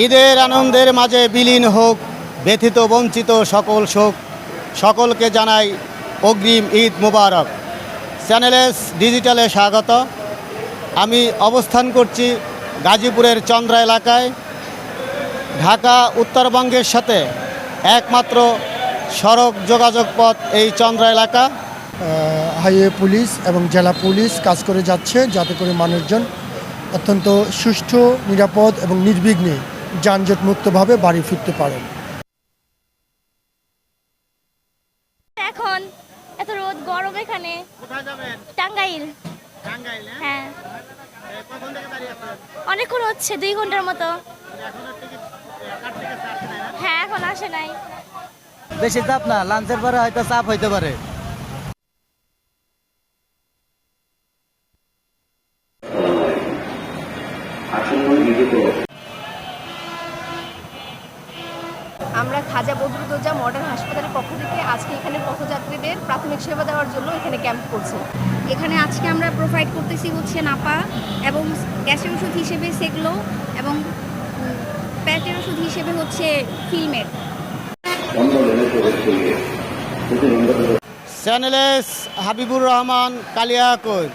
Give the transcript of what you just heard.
ঈদের আনন্দের মাঝে বিলীন হোক ব্যথিত বঞ্চিত সকল শোক। সকলকে জানাই অগ্রিম ঈদ মুবারক। চ্যানেলস ডিজিটালে স্বাগত। আমি অবস্থান করছি গাজীপুরের চন্দ্রা এলাকায়। ঢাকা উত্তরবঙ্গের সাথে একমাত্র সড়ক যোগাযোগ পথ এই চন্দ্রা এলাকা। হাইওয়ে পুলিশ এবং জেলা পুলিশ কাজ করে যাচ্ছে যাতে করে মানুষজন অত্যন্ত সুষ্ঠু, নিরাপদ এবং নির্বিঘ্নে যানজট মুক্তভাবে বাড়ি ফিরতে পারেন। এখন এত রোদ গরম এখানে। কোথায় যাবেন? টাঙ্গাইল। টাঙ্গাইল। হ্যাঁ, কখন থেকে দাঁড়িয়ে আছেন? অনেকক্ষণ হচ্ছে, 2 ঘন্টার মতো। এখনো টিকিট কাটতে গেছে, আসে নাই না? হ্যাঁ, এখন আসে নাই। বেশি চাপ না, লাঞ্চের পরে হয়তো চাপ হইতে পারে। আমরা খাজা বদরুদ্দোজা মডার্ন হাসপাতালের পক্ষ থেকে আজকে এখানে পথযাত্রীদের প্রাথমিক সেবা দেওয়ার জন্য এখানে ক্যাম্প করছি। এখানে আজকে আমরা প্রোভাইড করতেছি হচ্ছে নাপা এবং গ্যাসের ওষুধ হিসেবে সেগলো এবং প্যাটের ওষুধ হিসেবে হচ্ছে ফিলমেট। চ্যানেলস হাবিবুর রহমান কালিয়াকৈর।